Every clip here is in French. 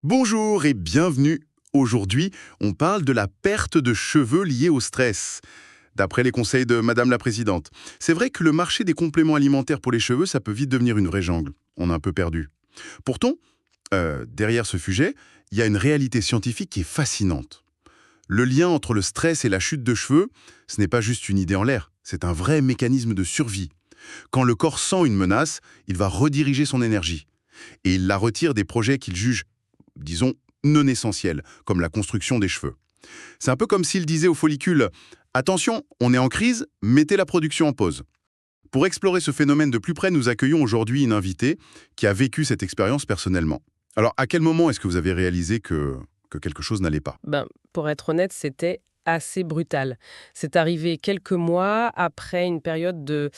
Bonjour et bienvenue. Aujourd'hui, on parle de la perte de cheveux liée au stress. D'après les conseils de Madame la Présidente. C'est vrai que le marché des compléments alimentaires pour les cheveux, ça peut vite devenir une vraie jungle. On est un peu perdu. Pourtant, derrière ce sujet, il y a une réalité scientifique qui est fascinante. Le lien entre le stress et la chute de cheveux, ce n'est pas juste une idée en l'air, c'est un vrai mécanisme de survie. Quand le corps sent une menace, il va rediriger son énergie. Et il la retire des projets qu'il juge, disons, non essentiels, comme la construction des cheveux. C'est un peu comme s'il disait aux follicules « Attention, on est en crise, mettez la production en pause ». Pour explorer ce phénomène de plus près, nous accueillons aujourd'hui une invitée qui a vécu cette expérience personnellement. Alors, à quel moment est-ce que vous avez réalisé que quelque chose n'allait pas? Pour être honnête, c'était assez brutal. C'est arrivé quelques mois après une période de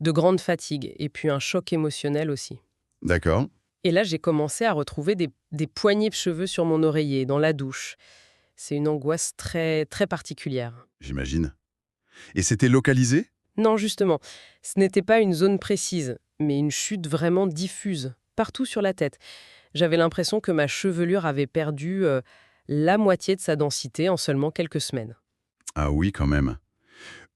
grande fatigue et puis un choc émotionnel aussi. D'accord, Et là, j'ai commencé à retrouver des poignées de cheveux sur mon oreiller, dans la douche. C'est une angoisse très, très particulière. j'imagine. Et c'était localisé? Non, justement, ce n'était pas une zone précise, mais une chute vraiment diffuse, partout sur la tête. J'avais l'impression que ma chevelure avait perdu la moitié de sa densité en seulement quelques semaines. Ah oui, quand même.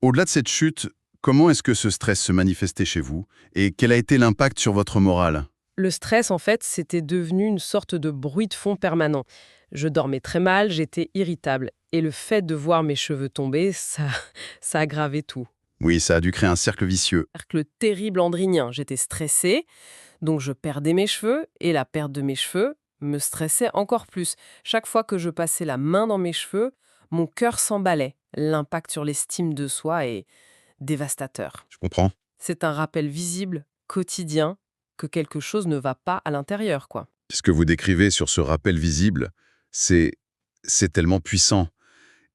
Au-delà de cette chute, comment est-ce que ce stress se manifestait chez vous? Et quel a été l'impact sur votre morale? Le stress, en fait, c'était devenu une sorte de bruit de fond permanent. Je dormais très mal, j'étais irritable. Et le fait de voir mes cheveux tomber, ça aggravait tout. Oui, ça a dû créer un cercle vicieux. Le terrible andrinien, j'étais stressée, donc je perdais mes cheveux, et la perte de mes cheveux me stressait encore plus. Chaque fois que je passais la main dans mes cheveux, mon cœur s'emballait. L'impact sur l'estime de soi est dévastateur. Je comprends. C'est un rappel visible, quotidien, que quelque chose ne va pas à l'intérieur, quoi. Ce que vous décrivez sur ce rappel visible, c'est c'est tellement puissant.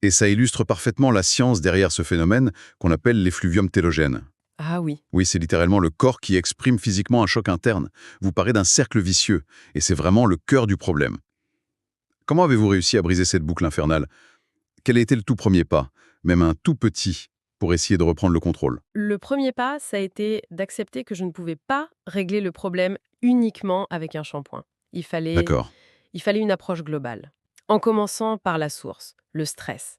Et ça illustre parfaitement la science derrière ce phénomène qu'on appelle l'effluvium télogène. Ah oui. Oui, c'est littéralement le corps qui exprime physiquement un choc interne. Vous parlez d'un cercle vicieux, et c'est vraiment le cœur du problème. Comment avez-vous réussi à briser cette boucle infernale? Quel a été le tout premier pas, même un tout petit, pour essayer de reprendre le contrôle? Le premier pas, ça a été d'accepter que je ne pouvais pas régler le problème uniquement avec un shampoing. Il fallait, D'accord. il fallait une approche globale. En commençant par la source, le stress.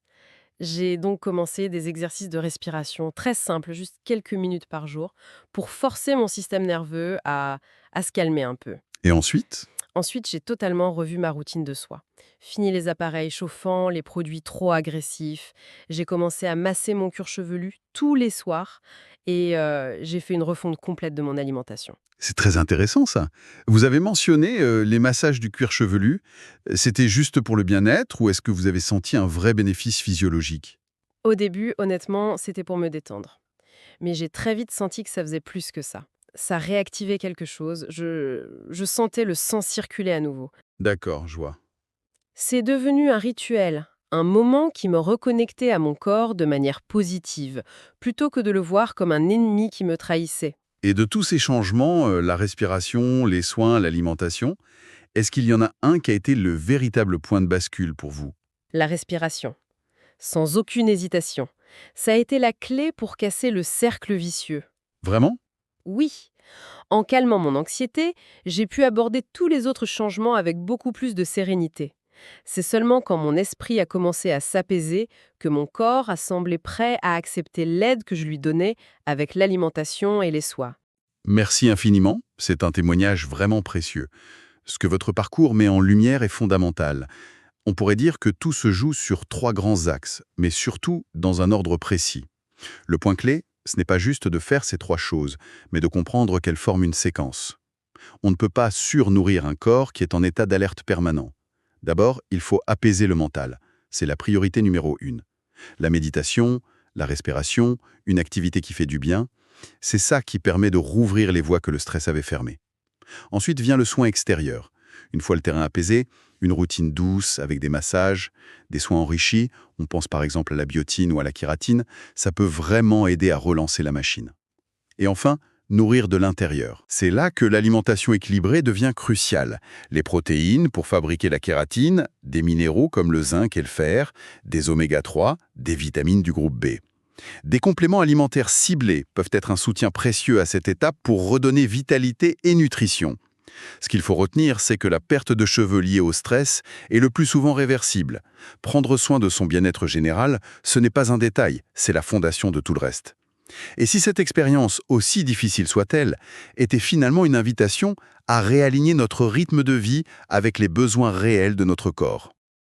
J'ai donc commencé des exercices de respiration très simples, juste quelques minutes par jour, pour forcer mon système nerveux à se calmer un peu. Et ensuite? Ensuite, j'ai totalement revu ma routine de soie. Fini les appareils chauffants, les produits trop agressifs. J'ai commencé à masser mon cuir chevelu tous les soirs et j'ai fait une refonte complète de mon alimentation. C'est très intéressant ça. Vous avez mentionné les massages du cuir chevelu. C'était juste pour le bien-être ou est-ce que vous avez senti un vrai bénéfice physiologique? Au début, honnêtement, c'était pour me détendre. Mais j'ai très vite senti que ça faisait plus que ça. Ça réactivait quelque chose. Je sentais le sang circuler à nouveau. D'accord, je vois. C'est devenu un rituel, un moment qui me reconnectait à mon corps de manière positive, plutôt que de le voir comme un ennemi qui me trahissait. Et de tous ces changements, la respiration, les soins, l'alimentation, est-ce qu'il y en a un qui a été le véritable point de bascule pour vous? La respiration, sans aucune hésitation. Ça a été la clé pour casser le cercle vicieux. Vraiment? Oui, en calmant mon anxiété, j'ai pu aborder tous les autres changements avec beaucoup plus de sérénité. C'est seulement quand mon esprit a commencé à s'apaiser que mon corps a semblé prêt à accepter l'aide que je lui donnais avec l'alimentation et les soins. Merci infiniment, c'est un témoignage vraiment précieux. Ce que votre parcours met en lumière est fondamental. On pourrait dire que tout se joue sur trois grands axes, mais surtout dans un ordre précis. Le point clé, ce n'est pas juste de faire ces trois choses, mais de comprendre qu'elles forment une séquence. On ne peut pas surnourrir un corps qui est en état d'alerte permanent. D'abord, il faut apaiser le mental. C'est la priorité numéro 1. La méditation, la respiration, une activité qui fait du bien, c'est ça qui permet de rouvrir les voies que le stress avait fermées. Ensuite vient le soin extérieur. Une fois le terrain apaisé, une routine douce avec des massages, des soins enrichis, on pense par exemple à la biotine ou à la kératine, ça peut vraiment aider à relancer la machine. Et enfin, nourrir de l'intérieur. C'est là que l'alimentation équilibrée devient cruciale. Les protéines pour fabriquer la kératine, des minéraux comme le zinc et le fer, des oméga-3, des vitamines du groupe B. Des compléments alimentaires ciblés peuvent être un soutien précieux à cette étape pour redonner vitalité et nutrition. Ce qu'il faut retenir, c'est que la perte de cheveux liée au stress est le plus souvent réversible. Prendre soin de son bien-être général, ce n'est pas un détail, c'est la fondation de tout le reste. Et si cette expérience, aussi difficile soit-elle, était finalement une invitation à réaligner notre rythme de vie avec les besoins réels de notre corps.